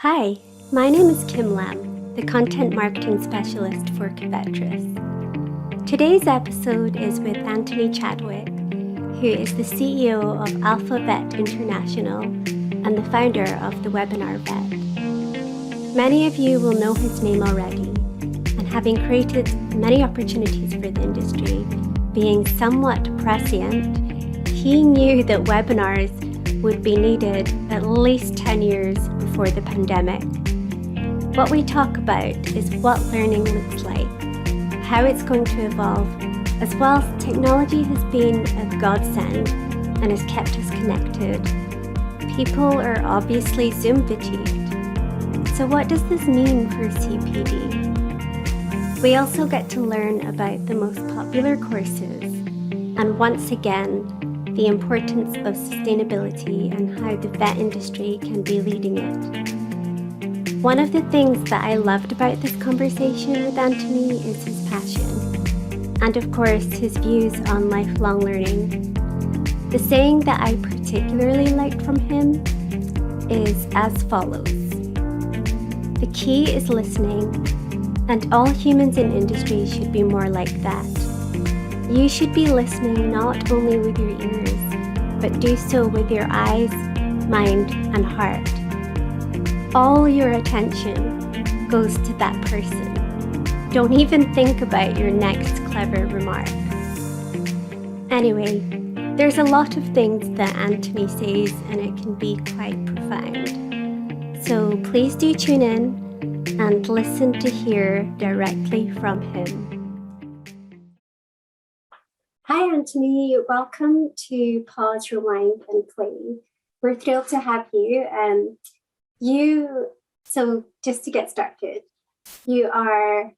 Hi, my name is Kim Lam, the Content Marketing Specialist for Veterinary. Today's episode is with Anthony Chadwick, who is the CEO of Alpha Vet International and the founder of the Webinar Vet. Many of you will know his name already, and having created many opportunities for the industry, being somewhat prescient, he knew that webinars would be needed at least 10 years before the pandemic. What we talk about is what learning looks like, how it's going to evolve, as well as technology has been a godsend and has kept us connected. People are obviously Zoom fatigued. So what does this mean for CPD? We also get to learn about the most popular courses and once again, the importance of sustainability and how the vet industry can be leading it. One of the things that I loved about this conversation with Anthony is his passion, and of course his views on lifelong learning. The saying that I particularly liked from him is as follows: the key is listening, and all humans in industry should be more like that. You should be listening not only with your ears, but do so with your eyes, mind, and heart. All your attention goes to that person. Don't even think about your next clever remark. Anyway, there's a lot of things that Anthony says, and it can be quite profound. So please do tune in and listen to hear directly from him. Hi, Anthony. Welcome to Pause, Rewind, and Play. We're thrilled to have you. So just to get started, you are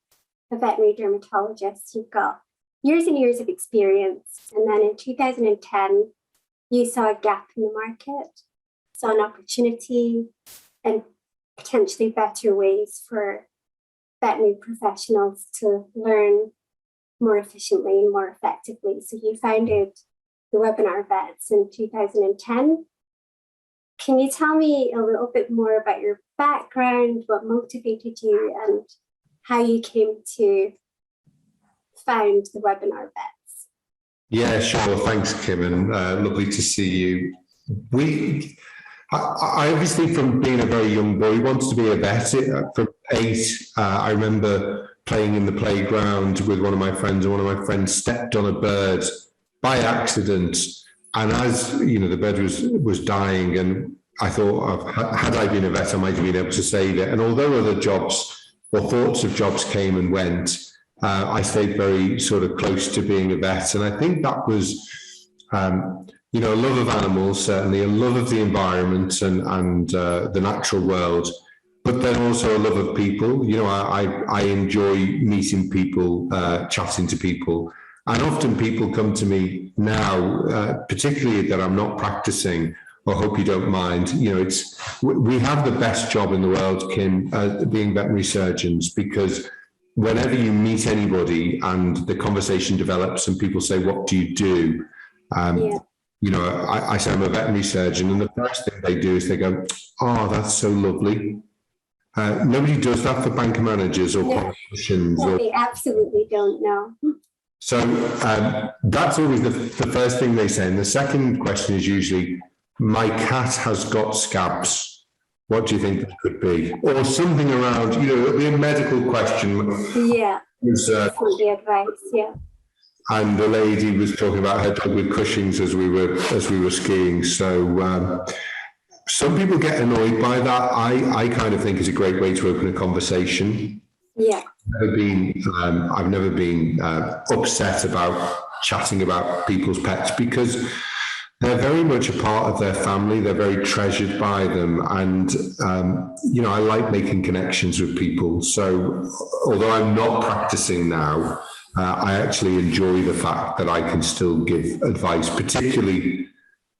a veterinary dermatologist. You've got years and years of experience. And then in 2010, you saw a gap in the market, saw an opportunity and potentially better ways for veterinary professionals to learn more efficiently and more effectively. So you founded the Webinar Vets in 2010. Can you tell me a little bit more about your background, what motivated you, and how you came to found the Webinar Vets? Yeah, sure. Thanks, Kim, and lovely to see you. I obviously, from being a very young boy, wanted to be a vet. From 8, I remember playing in the playground with one of my friends, and one of my friends stepped on a bird by accident. And as you know, the bird was dying, and I thought, had I been a vet, I might have been able to save it. And although other jobs or thoughts of jobs came and went, I stayed very sort of close to being a vet. And I think that was, a love of animals, certainly a love of the environment and the natural world, but then also a love of people. You know, I enjoy meeting people, chatting to people. And often people come to me now, particularly that I'm not practicing, or hope you don't mind. You know, we have the best job in the world, Kim, being veterinary surgeons, because whenever you meet anybody and the conversation develops and people say, what do you do? You know, I say I'm a veterinary surgeon, and the first thing they do is they go, oh, that's so lovely. Nobody does that for bank managers or politicians. No, they absolutely don't know. So that's always the first thing they say. And the second question is usually, my cat has got scabs. What do you think that could be? Or something around, it'll be a medical question. Yeah, the advice, yeah. And the lady was talking about her dog with Cushing's as we were king. So some people get annoyed by that. I kind of think it's a great way to open a conversation. Yeah. I've never been upset about chatting about people's pets, because they're very much a part of their family. They're very treasured by them. And, I like making connections with people. So although I'm not practicing now, I actually enjoy the fact that I can still give advice, particularly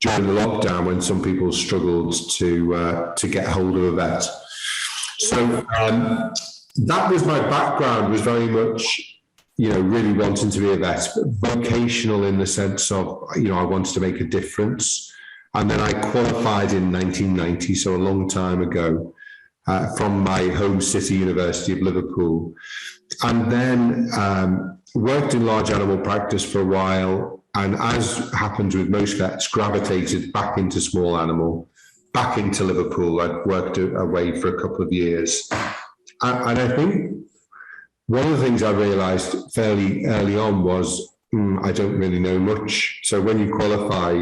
during the lockdown when some people struggled to get hold of a vet. So that was my background, was very much, really wanting to be a vet, vocational in the sense of, I wanted to make a difference. And then I qualified in 1990, so a long time ago. from my home city, University of Liverpool, and then worked in large animal practice for a while, and as happens with most vets, gravitated back into small animal, back into Liverpool. I'd worked away for a couple of years. And I think one of the things I realised fairly early on was I don't really know much. So when you qualify,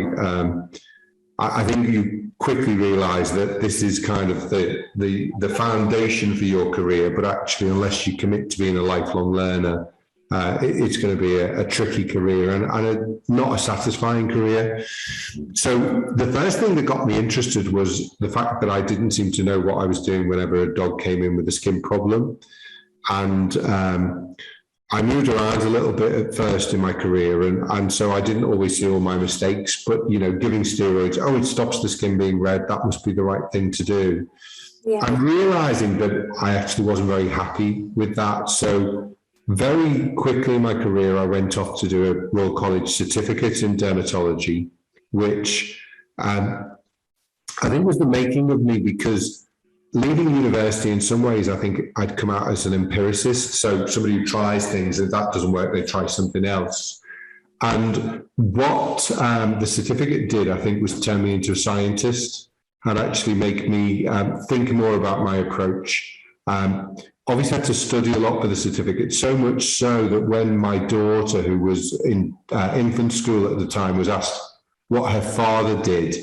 I think you quickly realise that this is kind of the foundation for your career, but actually unless you commit to being a lifelong learner, it's going to be a tricky career and not a satisfying career. So the first thing that got me interested was the fact that I didn't seem to know what I was doing whenever a dog came in with a skin problem. And I moved around a little bit at first in my career, and so I didn't always see all my mistakes, but, giving steroids, it stops the skin being red, that must be the right thing to do. Yeah. I'm realising that I actually wasn't very happy with that. So very quickly in my career, I went off to do a Royal College certificate in dermatology, which I think was the making of me, because leaving university, in some ways, I think I'd come out as an empiricist. So somebody who tries things, and if that doesn't work, they try something else. And what the certificate did, I think, was turn me into a scientist and actually make me think more about my approach. Obviously, I had to study a lot for the certificate, so much so that when my daughter, who was in infant school at the time, was asked what her father did,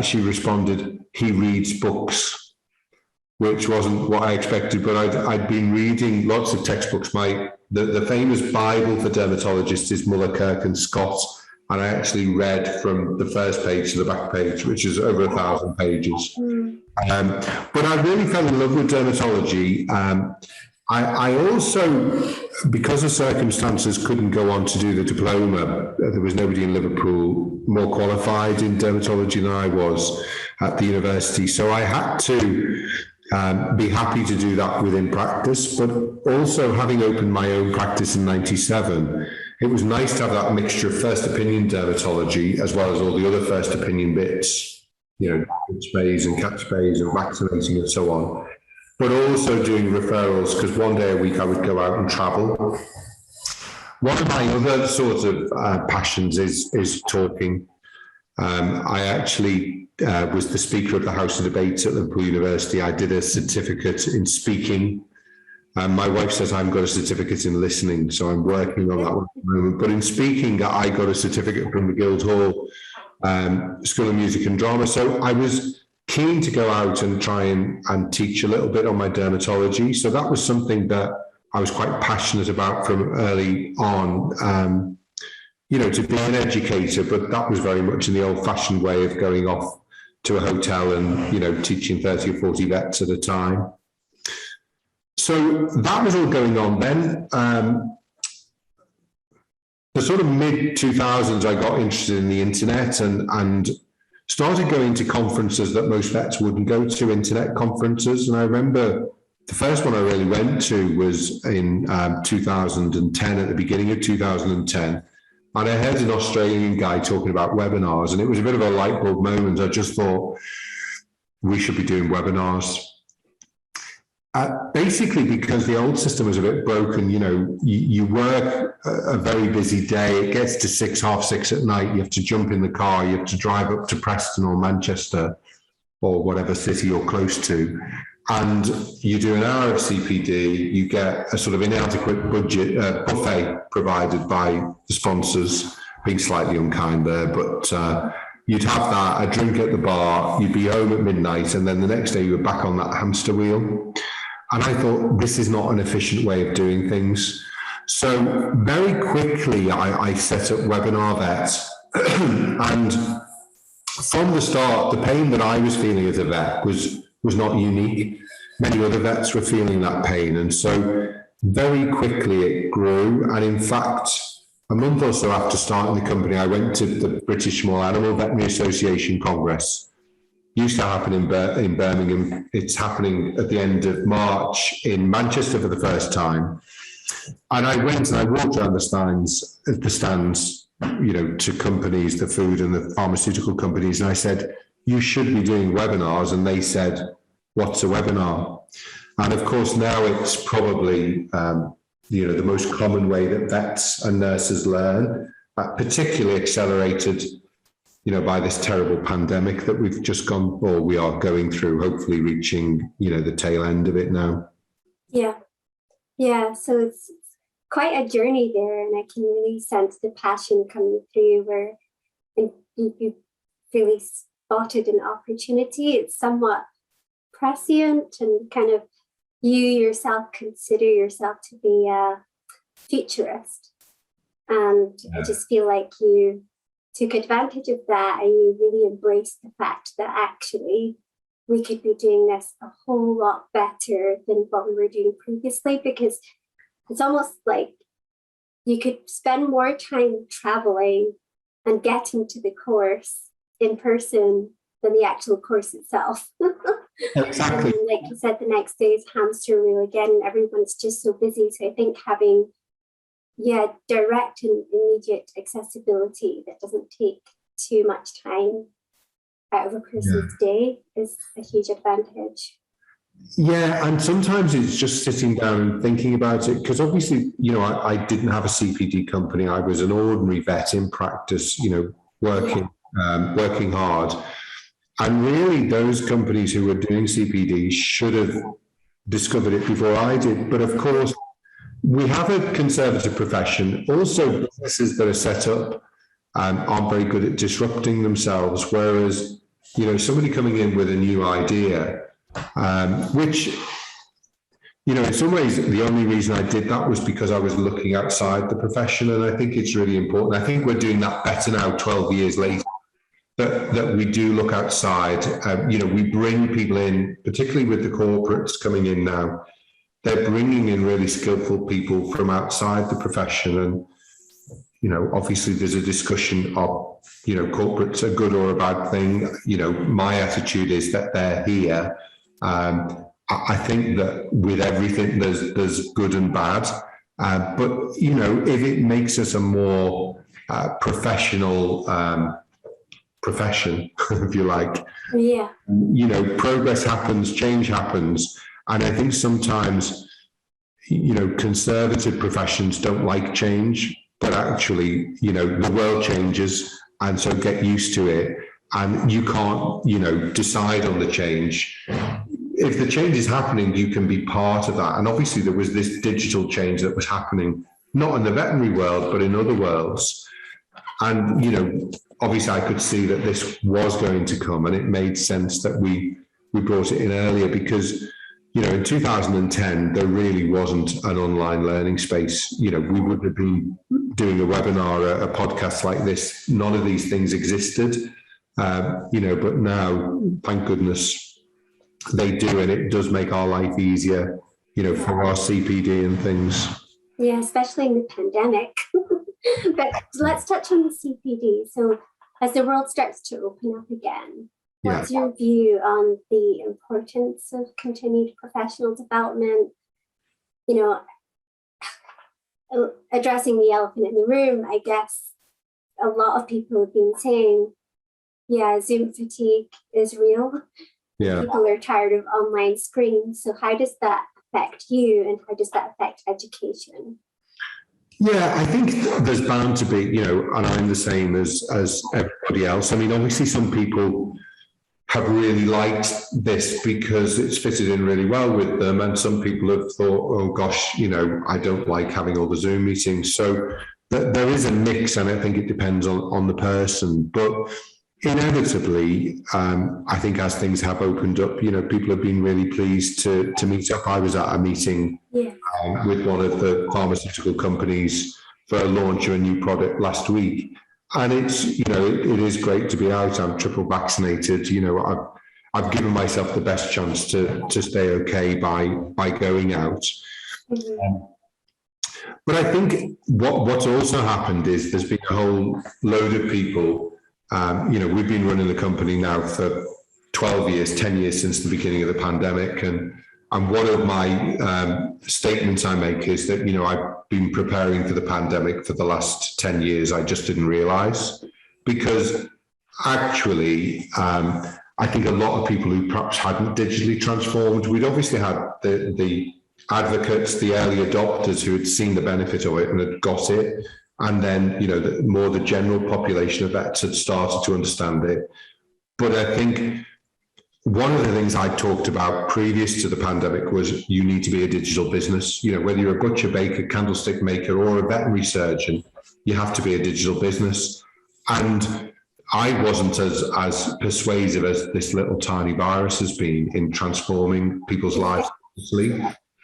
she responded, "He reads books," which wasn't what I expected, but I'd been reading lots of textbooks. The famous Bible for dermatologists is Muller, Kirk and Scott, and I actually read from the first page to the back page, which is over 1,000 pages. But I really fell in love with dermatology. I also, because of circumstances, couldn't go on to do the diploma. There was nobody in Liverpool more qualified in dermatology than I was at the university. So I had to be happy to do that within practice, but also having opened my own practice in '97, it was nice to have that mixture of first opinion dermatology as well as all the other first opinion bits, sprays and cat sprays and vaccinating and so on, but also doing referrals, because one day a week I would go out and travel. One of my other sort of passions is talking. I actually was the speaker of the House of Debates at Liverpool University. I did a certificate in speaking. My wife says I've got a certificate in listening, so I'm working on that one at the moment. But in speaking, I got a certificate from the Guildhall School of Music and Drama. So I was keen to go out and try and teach a little bit on my dermatology. So that was something that I was quite passionate about from early on. To be an educator, but that was very much in the old-fashioned way of going off to a hotel and, teaching 30 or 40 vets at a time. So that was all going on then. The sort of mid-2000s, I got interested in the internet and started going to conferences that most vets wouldn't go to, internet conferences. And I remember the first one I really went to was in 2010, at the beginning of 2010. And I heard an Australian guy talking about webinars, and it was a bit of a light bulb moment. I just thought we should be doing webinars. Basically, because the old system was a bit broken, you work a very busy day, it gets to 6, half 6 at night, you have to jump in the car, you have to drive up to Preston or Manchester or whatever city you're close to, and you do an hour of CPD, you get a sort of inadequate buffet provided by the sponsors, being slightly unkind there, but you'd have that, a drink at the bar, you'd be home at midnight, and then the next day you were back on that hamster wheel. And I thought, this is not an efficient way of doing things. So very quickly, I set up Webinar Vet. And from the start, the pain that I was feeling as a vet was not unique. Many other vets were feeling that pain. And so very quickly it grew. And in fact, a month or so after starting the company, I went to the British Small Animal Veterinary Association Congress. Used to happen in Birmingham. It's happening at the end of March in Manchester for the first time. And I went and I walked around the stands, to companies, the food and the pharmaceutical companies. And I said, you should be doing webinars. And they said, what's a webinar? And of course, now it's probably, the most common way that vets and nurses learn, particularly accelerated, by this terrible pandemic that we've just gone, or we are going through, hopefully reaching, the tail end of it now. Yeah. So it's quite a journey there, and I can really sense the passion coming through where you really spotted an opportunity. It's somewhat prescient, and kind of you yourself consider yourself to be a futurist. And I just feel like you took advantage of that, and you really embraced the fact that actually we could be doing this a whole lot better than what we were doing previously, because it's almost like you could spend more time traveling and getting to the course in person than the actual course itself. Exactly. And like you said, the next day is hamster wheel again. Everyone's just so busy. So I think having, direct and immediate accessibility that doesn't take too much time out of a person's day is a huge advantage. Yeah, and sometimes it's just sitting down and thinking about it, because obviously, I didn't have a CPD company. I was an ordinary vet in practice, working hard. And really, those companies who were doing CPD should have discovered it before I did. But of course, we have a conservative profession. Also, businesses that are set up aren't very good at disrupting themselves. Whereas, somebody coming in with a new idea, which, in some ways, the only reason I did that was because I was looking outside the profession. And I think it's really important. I think we're doing that better now, 12 years later. That we do look outside. We bring people in, particularly with the corporates coming in now. They're bringing in really skillful people from outside the profession. And, obviously there's a discussion of, corporates are good or a bad thing. My attitude is that they're here. I think that with everything, there's good and bad. But, if it makes us a more professional profession, if you like. Yeah. Progress happens, change happens. And I think sometimes, conservative professions don't like change, but actually, the world changes, and so get used to it. And you can't, decide on the change. If the change is happening, you can be part of that. And obviously there was this digital change that was happening, not in the veterinary world, but in other worlds. And, obviously I could see that this was going to come, and it made sense that we brought it in earlier, because, in 2010, there really wasn't an online learning space. We wouldn't have been doing a webinar, a podcast like this. None of these things existed, but now, thank goodness, they do, and it does make our life easier, for our CPD and things. Yeah, especially in the pandemic. But let's touch on the CPD. So as the world starts to open up again, what's your view on the importance of continued professional development? Addressing the elephant in the room, I guess a lot of people have been saying, Zoom fatigue is real. Yeah. People are tired of online screens. So how does that affect you, and how does that affect education? Yeah, I think there's bound to be, and I'm the same as everybody else. I mean, obviously some people have really liked this because it's fitted in really well with them. And some people have thought, oh gosh, I don't like having all the Zoom meetings. So there is a mix, and I think it depends on the person. But inevitably, I think as things have opened up, people have been really pleased to meet up. I was at a meeting with one of the pharmaceutical companies for a launch of a new product last week. And it's, it is great to be out. I'm triple vaccinated. I've given myself the best chance to stay okay by going out. But I think what's also happened is there's been a whole load of people. We've been running the company now for 12 years, 10 years since the beginning of the pandemic. And one of my statements I make is that, I've been preparing for the pandemic for the last 10 years. I just didn't realize, because actually, I think a lot of people who perhaps hadn't digitally transformed, we'd obviously had the advocates, the early adopters who had seen the benefit of it and had got it. And then, the general population of vets had started to understand it. But I think one of the things I talked about previous to the pandemic was you need to be a digital business. Whether you're a butcher, baker, candlestick maker, or a veterinary surgeon, you have to be a digital business. And I wasn't as persuasive as this little tiny virus has been in transforming people's lives.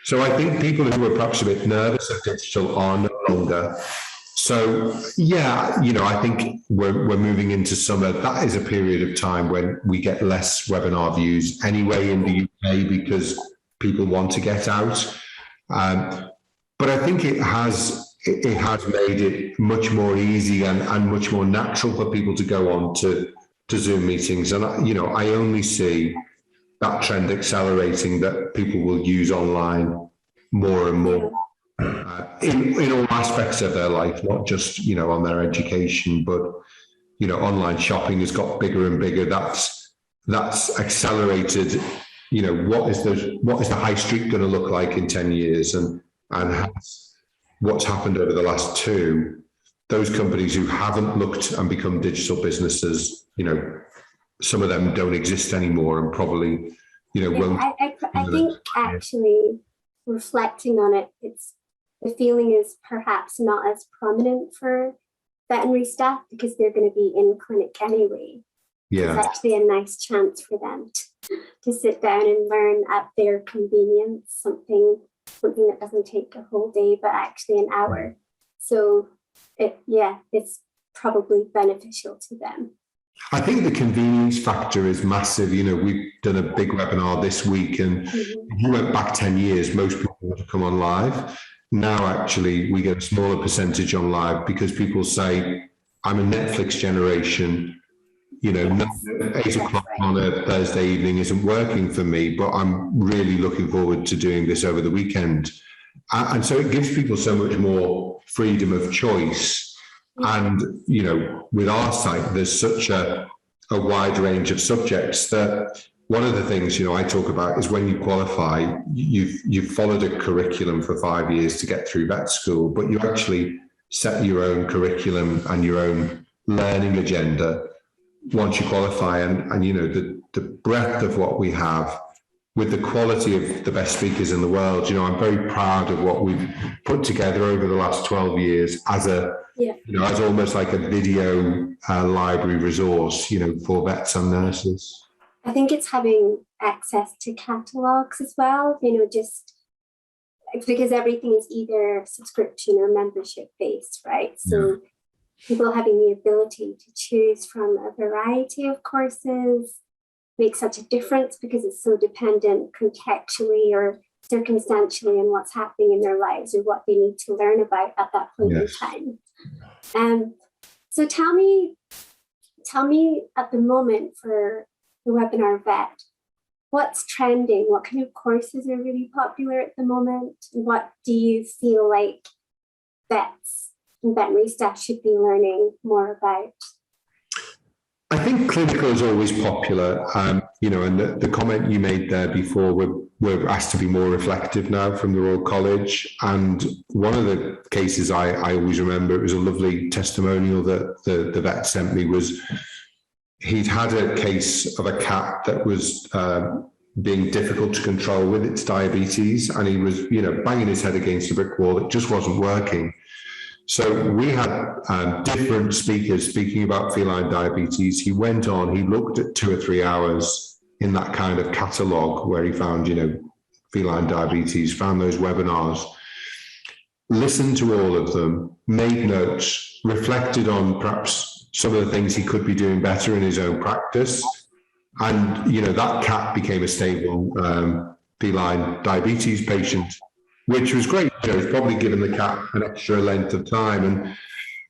So I think people who were perhaps a bit nervous of digital are no longer. So, I think we're moving into summer. That is a period of time when we get less webinar views anyway in the UK because people want to get out. But I think it has made it much more easy and much more natural for people to go on to Zoom meetings. And, I only see that trend accelerating, that people will use online more and more. In all aspects of their life, not just, on their education, but, online shopping has got bigger and bigger. That's accelerated, what is the high street going to look like in 10 years and what's happened over the last 2, those companies who haven't looked and become digital businesses, some of them don't exist anymore and probably, won't. I think actually reflecting on it, the feeling is perhaps not as prominent for veterinary staff because they're going to be in clinic anyway. Yeah. It's actually a nice chance for them to sit down and learn at their convenience, something that doesn't take a whole day, but actually an hour. So it's probably beneficial to them. I think the convenience factor is massive. We've done a big webinar this week, and if you went back 10 years, most people would have come on live. Now, actually, we get a smaller percentage on live because people say, I'm a Netflix generation, 8 o'clock on a Thursday evening isn't working for me, but I'm really looking forward to doing this over the weekend. And so it gives people so much more freedom of choice. And, with our site, there's such a wide range of subjects that one of the things, I talk about is when you qualify, you've followed a curriculum for 5 years to get through vet school, but you actually set your own curriculum and your own learning agenda once you qualify. And the breadth of what we have with the quality of the best speakers in the world, I'm very proud of what we've put together over the last 12 years as as almost like a video library resource, for vets and nurses. I think it's having access to catalogs as well, just because everything is either subscription or membership based, right? So people having the ability to choose from a variety of courses makes such a difference because it's so dependent contextually or circumstantially on what's happening in their lives or what they need to learn about at that point in time. So tell me at the moment for the webinar vet, what's trending? What kind of courses are really popular at the moment? What do you feel like vets and veterinary staff should be learning more about? I think clinical is always popular, and the comment you made there before, we're asked to be more reflective now from the Royal College. And one of the cases I always remember, it was a lovely testimonial that the vet sent me, was he'd had a case of a cat that was being difficult to control with its diabetes, and he was, banging his head against a brick wall. It just wasn't working. So we had different speakers speaking about feline diabetes. He went on, he looked at 2 or 3 hours in that kind of catalogue where he found, feline diabetes, found those webinars, listened to all of them, made notes, reflected on perhaps some of the things he could be doing better in his own practice. And, that cat became a stable feline diabetes patient, which was great. It's probably given the cat an extra length of time. And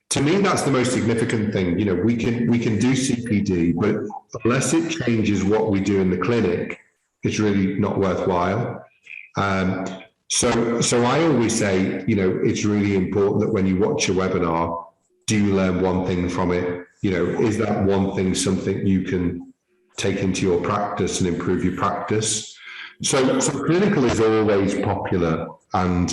to me, that's the most significant thing. We can do CPD, but unless it changes what we do in the clinic, it's really not worthwhile. So I always say, it's really important that when you watch a webinar, do you learn one thing from it? Is that one thing something you can take into your practice and improve your practice. So clinical is always popular, and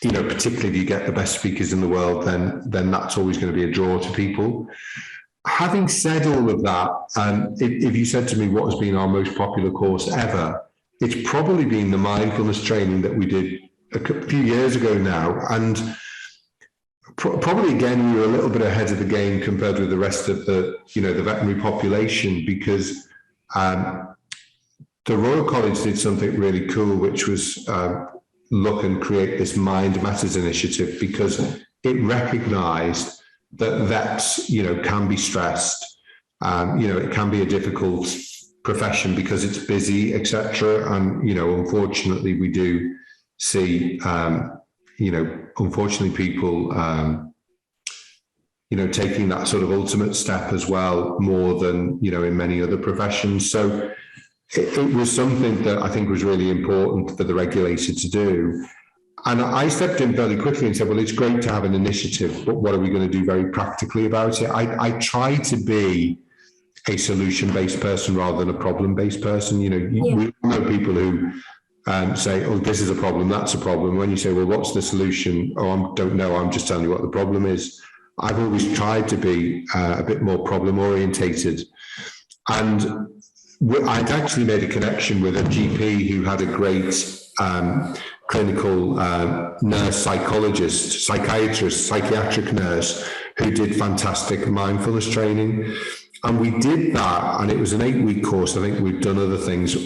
particularly if you get the best speakers in the world, then that's always going to be a draw to people. Having said all of that, if you said to me what has been our most popular course ever, it's probably been the mindfulness training that we did a few years ago now, and probably again we were a little bit ahead of the game compared with the rest of the the veterinary population, because the Royal College did something really cool, which was look and create this Mind Matters initiative, because it recognised that vets, can be stressed. It can be a difficult profession because it's busy, etc. And unfortunately, we do see, unfortunately, people, taking that sort of ultimate step as well, more than in many other professions. So it was something that I think was really important for the regulator to do. And I stepped in fairly quickly and said, well, it's great to have an initiative, but what are we going to do very practically about it? I try to be a solution-based person rather than a problem-based person. We know people who say, oh, this is a problem, that's a problem. When you say, well, what's the solution? Oh, I don't know, I'm just telling you what the problem is. I've always tried to be a bit more problem-orientated. And I'd actually made a connection with a GP who had a great clinical nurse psychologist, psychiatric nurse, who did fantastic mindfulness training. And we did that, and it was an 8-week course. I think we've done other things.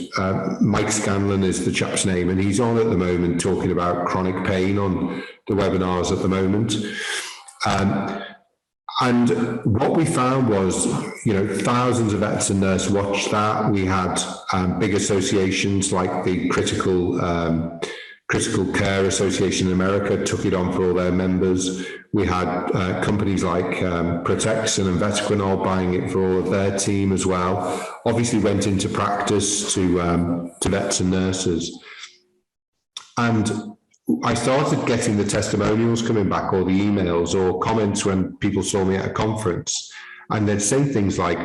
Mike Scanlon is the chap's name, and he's on at the moment talking about chronic pain on the webinars at the moment. And what we found was, thousands of vets and nurses watched that. We had big associations like the Critical Care Association in America took it on for all their members. We had companies like Protexin and Vetiquinol buying it for all of their team as well. Obviously went into practice to vets and nurses. And I started getting the testimonials coming back, or the emails or comments when people saw me at a conference, and they'd say things like,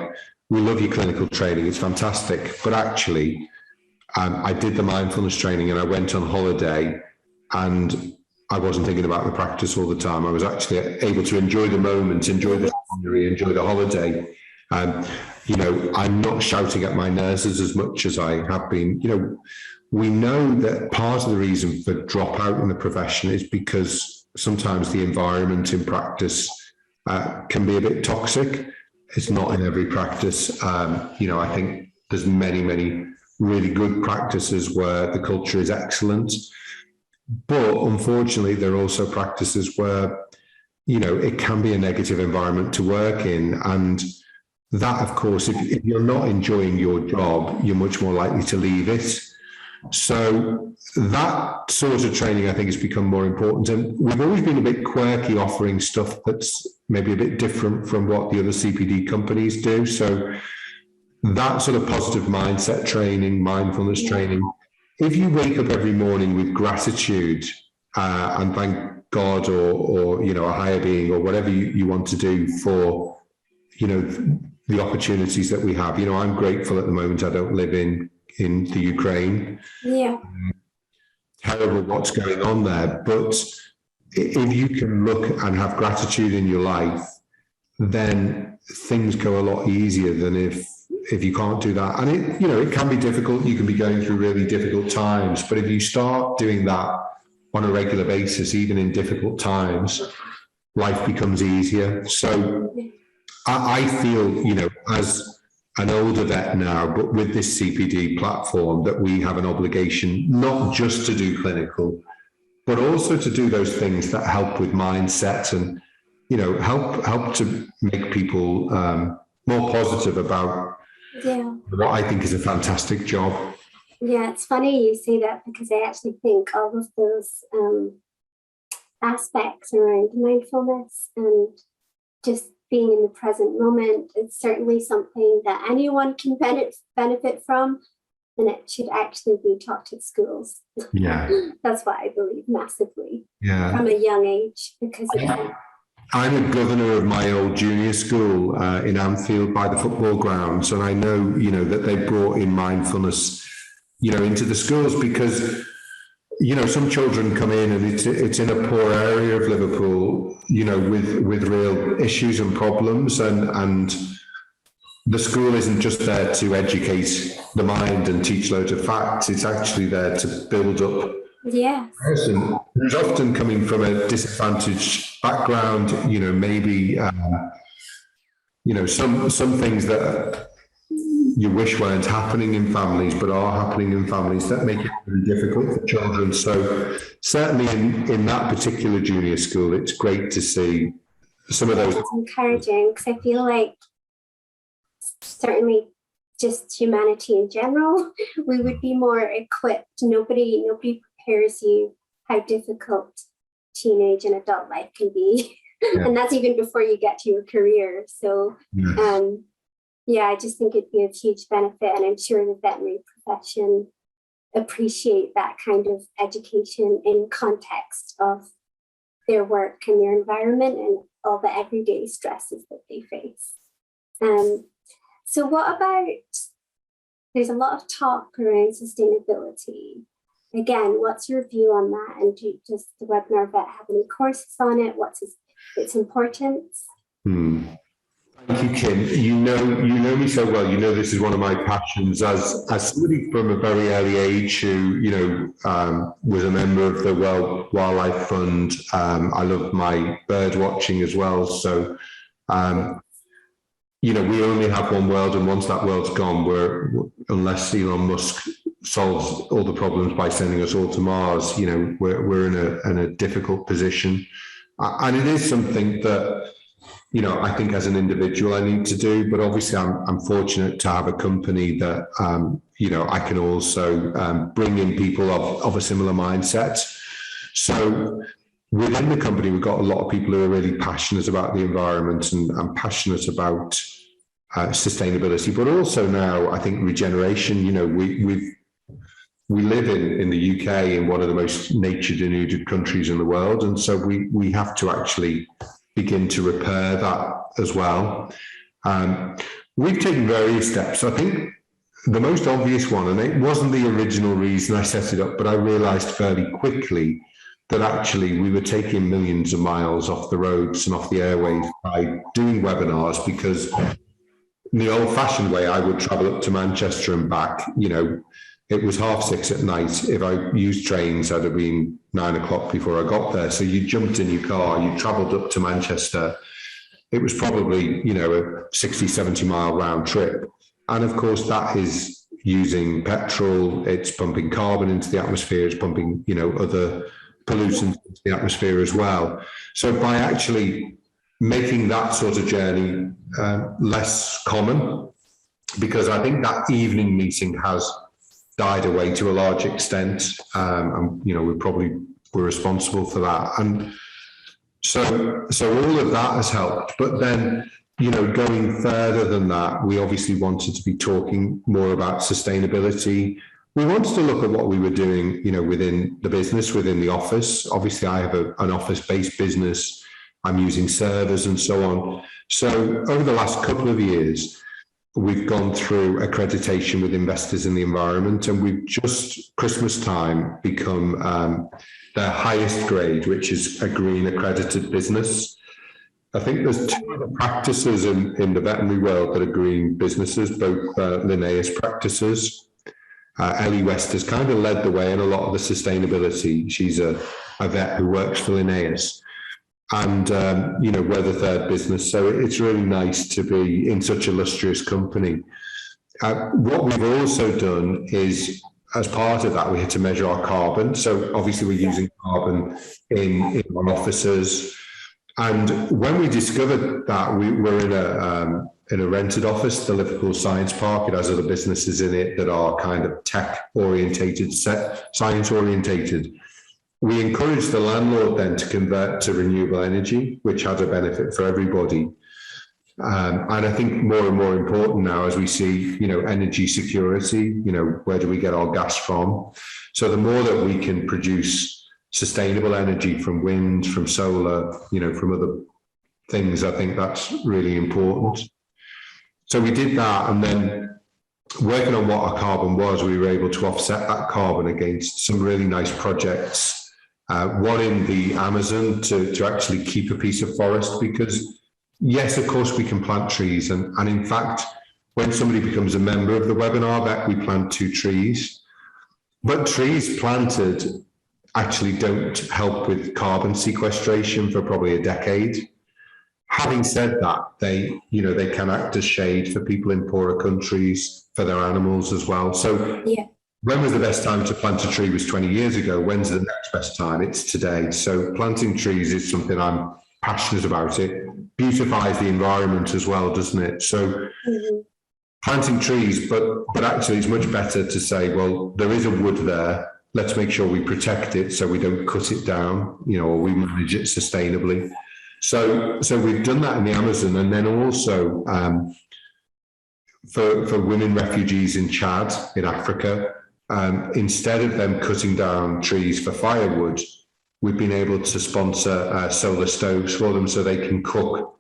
we love your clinical training, it's fantastic, but actually I did the mindfulness training and I went on holiday and I wasn't thinking about the practice all the time. I was actually able to enjoy the moment, enjoy the scenery, enjoy the holiday. I'm not shouting at my nurses as much as I have been. We know that part of the reason for dropout in the profession is because sometimes the environment in practice can be a bit toxic. It's not in every practice. I think there's many really good practices where the culture is excellent. But unfortunately, there are also practices where, it can be a negative environment to work in. And that, of course, if you're not enjoying your job, you're much more likely to leave it. So that sort of training, I think, has become more important. And we've always been a bit quirky, offering stuff that's maybe a bit different from what the other CPD companies do. So that sort of positive mindset training, mindfulness training, if you wake up every morning with gratitude and thank God or a higher being or whatever you want to do for, the opportunities that we have. I'm grateful at the moment I don't live in the Ukraine. Yeah. Terrible what's going on there. But if you can look and have gratitude in your life, then things go a lot easier than if you can't do that. And it can be difficult. You can be going through really difficult times. But if you start doing that on a regular basis, even in difficult times, life becomes easier. So I feel, as an older vet now, but with this CPD platform, that we have an obligation not just to do clinical, but also to do those things that help with mindset and, help to make people more positive about what I think is a fantastic job. Yeah, it's funny you say that, because I actually think all of those aspects around mindfulness and just being in the present moment is certainly something that anyone can benefit from, and it should actually be taught at schools. Yeah. That's what I believe massively from a young age, because I'm a governor of my old junior school in Anfield by the football grounds, and I know, that they brought in mindfulness, into the schools because, some children come in and it's in a poor area of Liverpool, with real issues and problems, and the school isn't just there to educate the mind and teach loads of facts. It's actually there to build up Yes. a person who's often coming from a disadvantaged background, maybe, some things that you wish weren't happening in families, but are happening in families that make it really difficult for children. So certainly in that particular junior school, it's great to see some of those. It's encouraging because I feel like certainly just humanity in general, we would be more equipped. Nobody prepares you how difficult teenage and adult life can be. Yeah. And that's even before you get to your career. So I just think it'd be a huge benefit, and I'm sure the veterinary profession appreciate that kind of education in context of their work and their environment and all the everyday stresses that they face. So what about, there's a lot of talk around sustainability. Again, what's your view on that? And does the Webinar Vet have any courses on it? What's its importance? Thank you, Kim. You know me so well. This is one of my passions as somebody from a very early age who, was a member of the World Wildlife Fund. I love my bird watching as well. So, we only have one world, and once that world's gone, unless Elon Musk solves all the problems by sending us all to Mars, we're in a difficult position. And it is something that, I think as an individual I need to do, but obviously I'm fortunate to have a company that, I can also bring in people of a similar mindset. So within the company, we've got a lot of people who are really passionate about the environment and passionate about sustainability, but also now I think regeneration. We live in the UK, in one of the most nature denuded countries in the world, and so we have to actually begin to repair that as well. We've taken various steps. I think the most obvious one, and it wasn't the original reason I set it up, but I realized fairly quickly that actually we were taking millions of miles off the roads and off the airways by doing webinars, because in the old-fashioned way, I would travel up to Manchester and back. It was 6:30 at night. If I used trains, I'd have been 9 o'clock before I got there. So you jumped in your car, you travelled up to Manchester. It was probably, a 60, 70 mile round trip. And of course, that is using petrol, it's pumping carbon into the atmosphere, it's pumping, other pollutants into the atmosphere as well. So by actually making that sort of journey less common, because I think that evening meeting has died away to a large extent, and we're responsible for that, and so all of that has helped. But then, going further than that, we obviously wanted to be talking more about sustainability. We wanted to look at what we were doing, within the business, within the office. Obviously, I have an office-based business. I'm using servers and so on. So over the last couple of years, we've gone through accreditation with Investors in the Environment, and we've just Christmas time become their highest grade, which is a green accredited business. I think there's two other practices in the veterinary world that are green businesses, both Linnaeus practices. Ellie West has kind of led the way in a lot of the sustainability. She's a vet who works for Linnaeus. And, we're the third business. So it's really nice to be in such a illustrious company. What we've also done is, as part of that, we had to measure our carbon. So obviously we're using carbon in our offices. And when we discovered that, we were in a rented office, the Liverpool Science Park. It has other businesses in it that are kind of tech-orientated, science-orientated. We encouraged the landlord then to convert to renewable energy, which had a benefit for everybody. And I think more and more important now, as we see, energy security, where do we get our gas from? So the more that we can produce sustainable energy from wind, from solar, from other things, I think that's really important. So we did that, and then working on what our carbon was, we were able to offset that carbon against some really nice projects. One in the Amazon to actually keep a piece of forest, because yes, of course we can plant trees, and in fact, when somebody becomes a member of the webinar vet, we plant 2 trees. But trees planted actually don't help with carbon sequestration for probably a decade. Having said that, they can act as shade for people in poorer countries, for their animals as well. So yeah. When was the best time to plant a tree? Was 20 years ago. When's the next best time? It's today. So planting trees is something I'm passionate about. It beautifies the environment as well, doesn't it? So planting trees, but actually it's much better to say, well, there is a wood there. Let's make sure we protect it so we don't cut it down, or we manage it sustainably. So we've done that in the Amazon, and then also for women refugees in Chad, in Africa, instead of them cutting down trees for firewood, we've been able to sponsor solar stoves for them so they can cook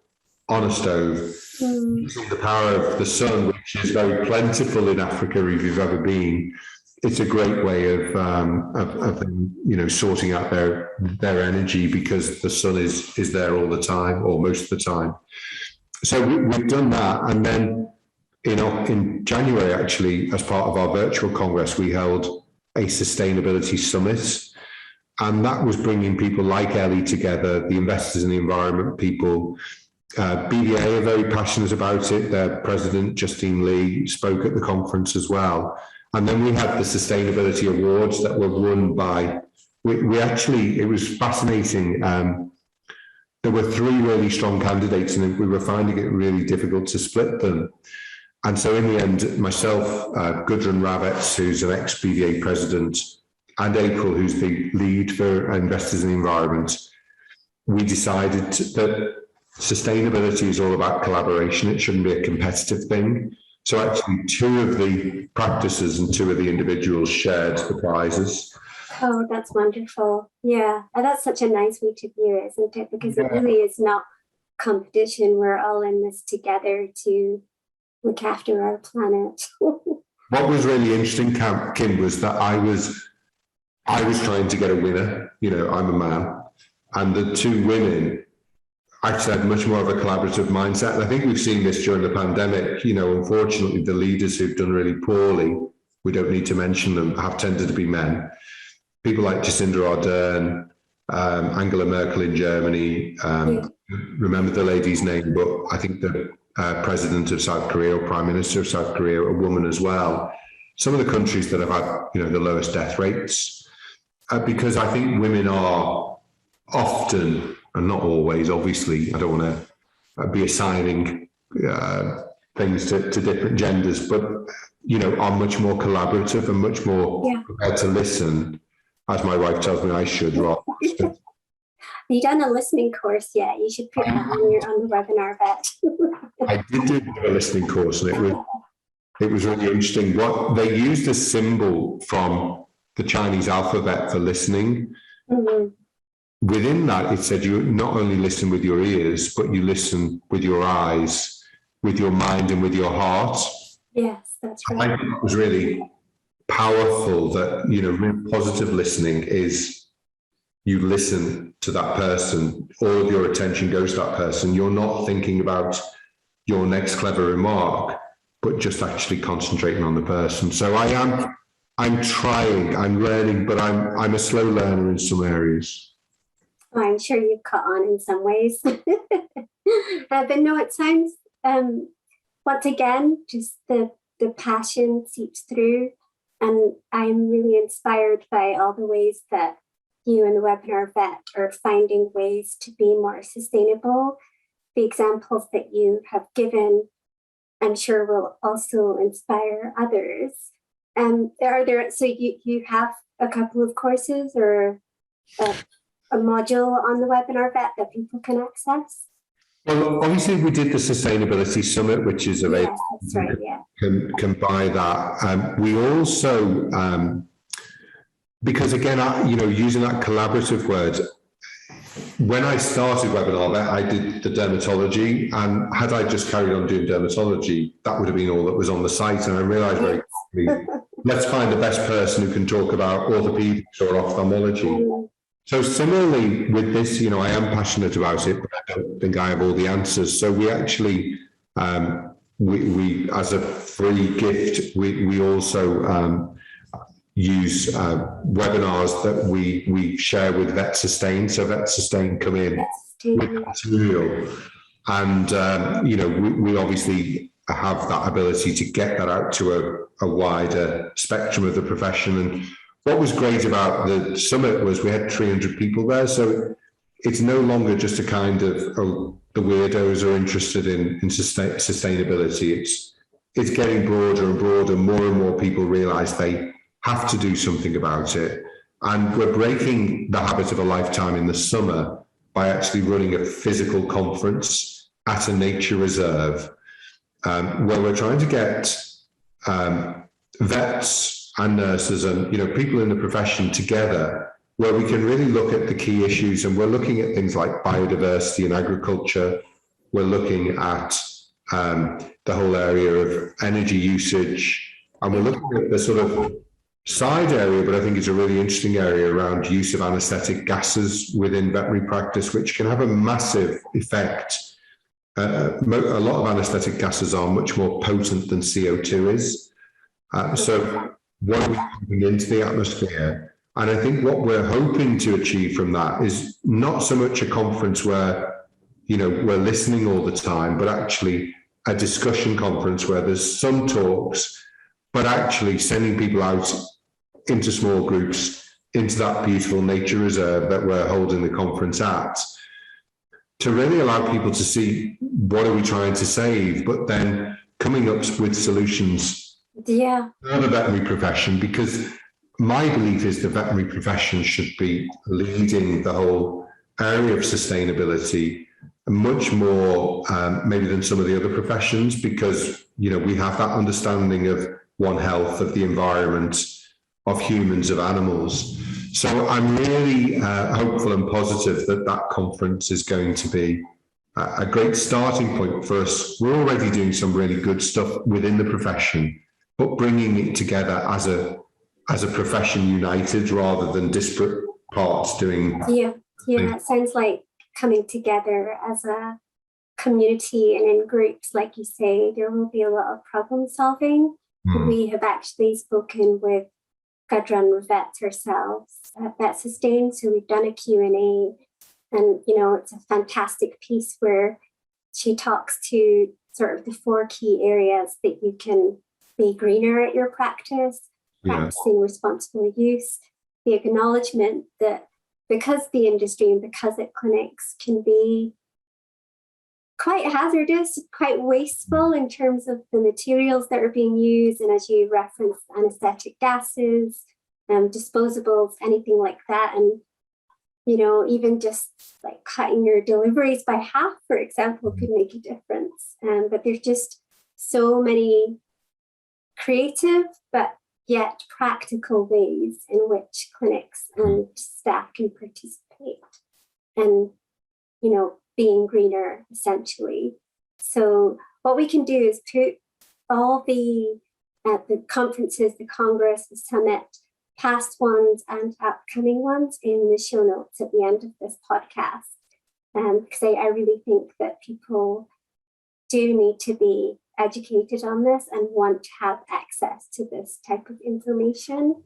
on a stove using the power of the sun, which is very plentiful in Africa if you've ever been. It's a great way of sorting out their energy, because the sun is there all the time, or most of the time. So we've done that, and then in January, actually, as part of our virtual congress, we held a sustainability summit, and that was bringing people like Ellie together, the investors in the environment people. BDA are very passionate about it. Their president, Justine Lee, spoke at the conference as well. And then we had the sustainability awards that were won by, it was fascinating. There were 3 really strong candidates, and we were finding it really difficult to split them. And so in the end, myself, Gudrun Ravets, who's an ex-BDA president, and April, who's the lead for investors in the environment, we decided that sustainability is all about collaboration. It shouldn't be a competitive thing. So actually 2 of the practices and 2 of the individuals shared the prizes. Oh, that's wonderful. Yeah, and that's such a nice way to view it, isn't it? Because it really is not competition. We're all in this together to look after our planet. What was really interesting, Kim, was that I was trying to get a winner. I'm a man, and the 2 women actually had much more of a collaborative mindset. And I think we've seen this during the pandemic. Unfortunately, the leaders who've done really poorly, we don't need to mention them, have tended to be men. People like Jacinda Ardern, Angela Merkel in Germany, remember the lady's name, but I think the president of South Korea, or prime minister of South Korea, a woman as well. Some of the countries that have had, the lowest death rates, because I think women are often, and not always, obviously, I don't want to be assigning things to different genders, but, are much more collaborative and much more prepared to listen, as my wife tells me I should. Rather. Have you done a listening course yet? You should put that on the webinar, vet. I did do a listening course, and it was really interesting. What they used a symbol from the Chinese alphabet for listening. Within that, it said you not only listen with your ears, but you listen with your eyes, with your mind, and with your heart. Yes, that's right. I think that was really powerful, that, real positive listening is you listen to that person, all of your attention goes to that person. You're not thinking about your next clever remark, but just actually concentrating on the person. So I'm trying, I'm learning, but I'm a slow learner in some areas. I'm sure you've caught on in some ways. But no, it sounds, once again, just the passion seeps through. And I'm really inspired by all the ways that you and the webinar vet are finding ways to be more sustainable. The examples that you have given, I'm sure, will also inspire others. So you have a couple of courses or a module on the webinar vet that people can access? Well, obviously we did the Sustainability Summit, which is available. That's right, yeah. Can buy that. We also, because again, using that collaborative word, when I started Webinar Vet, I did the dermatology, and had I just carried on doing dermatology, that would have been all that was on the site. And I realised very quickly, let's find the best person who can talk about orthopedics or ophthalmology. So similarly with this, I am passionate about it, but I don't think I have all the answers. So we actually, we as a free gift, we also use webinars that we share with Vet Sustain. So Vet Sustain come in with material, and we obviously have that ability to get that out to a wider spectrum of the profession. And what was great about the summit was we had 300 people there, so it's no longer just a kind of the weirdos are interested in sustainability. It's getting broader and broader. More and more people realise they have to do something about it. And we're breaking the habit of a lifetime in the summer by actually running a physical conference at a nature reserve, where we're trying to get vets and nurses and people in the profession together, where we can really look at the key issues. And we're looking at things like biodiversity and agriculture. We're looking at the whole area of energy usage, and we're looking at the sort of side area, but I think it's a really interesting area around use of anaesthetic gases within veterinary practice, which can have a massive effect. A lot of anaesthetic gases are much more potent than CO2 is. So what are we putting into the atmosphere? And I think what we're hoping to achieve from that is not so much a conference where, we're listening all the time, but actually a discussion conference where there's some talks, but actually sending people out into small groups, into that beautiful nature reserve that we're holding the conference at, to really allow people to see what are we trying to save, but then coming up with solutions for the veterinary profession, because my belief is the veterinary profession should be leading the whole area of sustainability much more maybe than some of the other professions, because we have that understanding of One Health, of the environment, of humans, of animals. So I'm really hopeful and positive that that conference is going to be a great starting point for us. We're already doing some really good stuff within the profession, but bringing it together as a profession united rather than disparate parts doing. Yeah, it sounds like coming together as a community and in groups, like you say, there will be a lot of problem solving. We have actually spoken with Gudrun Vets ourselves at Vet Sustain, so we've done a Q&A, and it's a fantastic piece where she talks to sort of the 4 key areas that you can be greener at your practice, practicing responsible use, the acknowledgement that because the industry and because it clinics can be quite hazardous, quite wasteful in terms of the materials that are being used, and as you referenced, anesthetic gases, disposables, anything like that. And even just like cutting your deliveries by half, for example, could make a difference. But there's just so many creative but yet practical ways in which clinics and staff can participate and being greener, essentially. So what we can do is put all the conferences, the Congress, the Summit, past ones and upcoming ones in the show notes at the end of this podcast. Because I really think that people do need to be educated on this and want to have access to this type of information.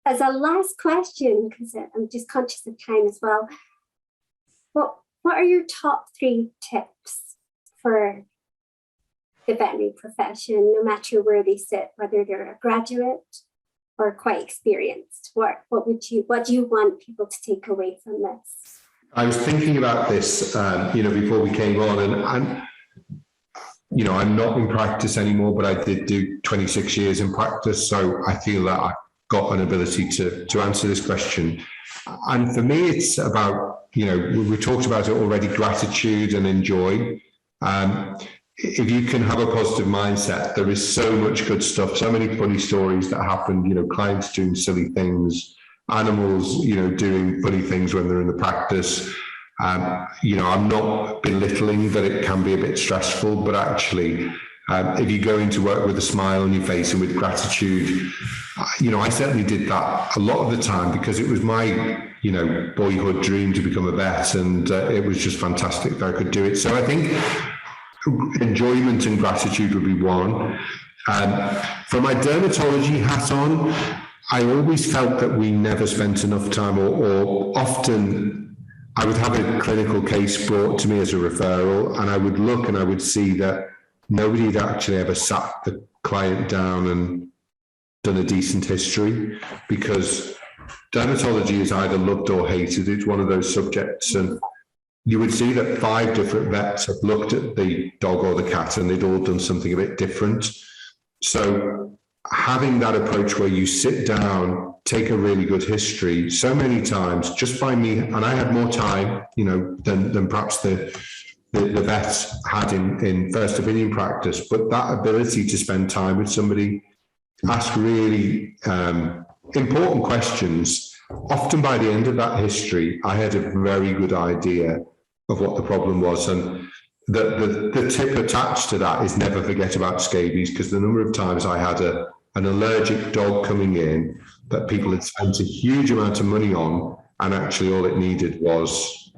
As a last question, because I'm just conscious of time as well, what are your top 3 tips for the veterinary profession, no matter where they sit, whether they're a graduate or quite experienced? What do you want people to take away from this? I was thinking about this, before we came on, and I'm not in practice anymore, but I did do 26 years in practice, so I feel that I've got an ability to answer this question. And for me, it's about, we talked about it already, gratitude and enjoy. If you can have a positive mindset, there is so much good stuff, so many funny stories that happen, clients doing silly things, animals, doing funny things when they're in the practice. I'm not belittling that it can be a bit stressful, but actually, if you go into work with a smile on your face and with gratitude, I certainly did that a lot of the time because it was my, boyhood dream to become a vet, and it was just fantastic that I could do it. So I think enjoyment and gratitude would be one. For my dermatology hat on, I always felt that we never spent enough time, or often I would have a clinical case brought to me as a referral, and I would look and I would see that nobody had actually ever sat the client down and done a decent history, because dermatology is either loved or hated. It's one of those subjects, and you would see that 5 different vets have looked at the dog or the cat and they'd all done something a bit different. So having that approach where you sit down, take a really good history, so many times just by me, and I had more time, than perhaps the vets had in first opinion practice, but that ability to spend time with somebody, ask really important questions. Often by the end of that history, I had a very good idea of what the problem was. And the tip attached to that is never forget about scabies, because the number of times I had an allergic dog coming in that people had spent a huge amount of money on, and actually all it needed was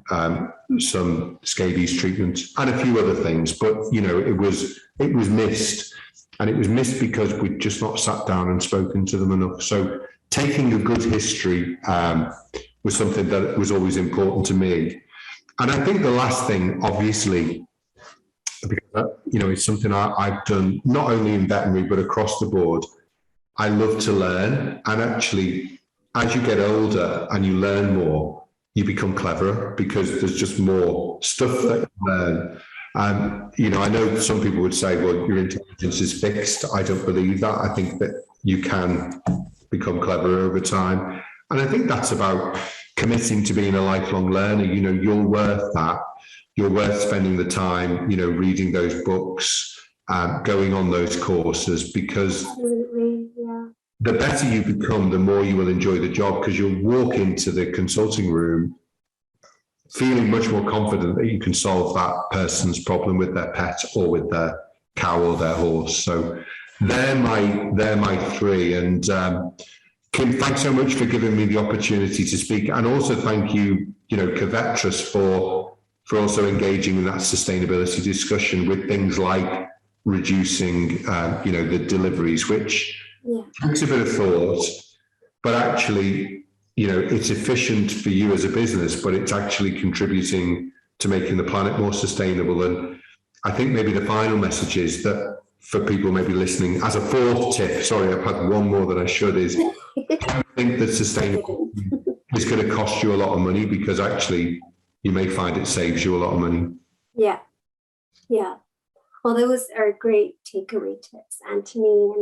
some scabies treatment and a few other things. But, it was missed. And it was missed because we'd just not sat down and spoken to them enough. So taking a good history was something that was always important to me. And I think the last thing, obviously, because, it's something I've done not only in veterinary, but across the board. I love to learn. And actually, as you get older and you learn more, you become cleverer because there's just more stuff that you learn. I know some people would say, well, your intelligence is fixed. I don't believe that. I think that you can become cleverer over time. And I think that's about committing to being a lifelong learner. You're worth that. You're worth spending the time, reading those books, going on those courses, because the better you become, the more you will enjoy the job, because you'll walk into the consulting room feeling much more confident that you can solve that person's problem with their pet or with their cow or their horse. So they're my 3. And Kim, thanks so much for giving me the opportunity to speak. And also thank you, Covettress, for also engaging in that sustainability discussion with things like reducing, the deliveries, which takes a bit of thought, but actually, it's efficient for you as a business, but it's actually contributing to making the planet more sustainable. And I think maybe the final message is that for people maybe listening, as a 4th tip, sorry, I've had one more than I should, is I think that sustainable is going to cost you a lot of money, because actually you may find it saves you a lot of money. Yeah. Well, those are great takeaway tips, Anthony.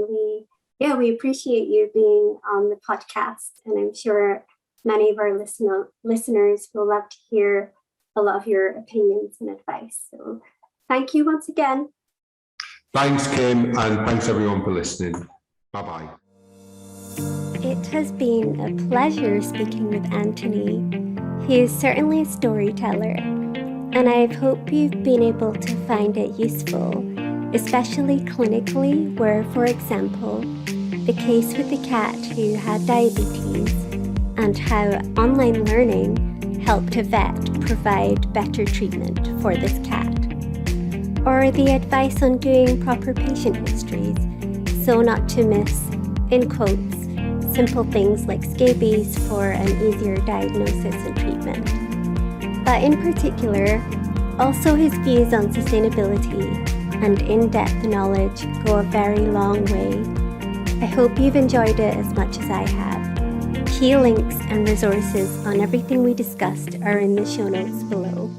And we appreciate you being on the podcast, and I'm sure many of our listeners will love to hear a lot of your opinions and advice. So thank you once again. Thanks, Kim, and thanks everyone for listening. Bye-bye. It has been a pleasure speaking with Anthony. He is certainly a storyteller, and I hope you've been able to find it useful, especially clinically, where, for example, the case with the cat who had diabetes and how online learning helped a vet provide better treatment for this cat. Or the advice on doing proper patient histories, so not to miss, in quotes, simple things like scabies for an easier diagnosis and treatment. But in particular, also his views on sustainability and in-depth knowledge go a very long way. I hope you've enjoyed it as much as I have. Key links and resources on everything we discussed are in the show notes below.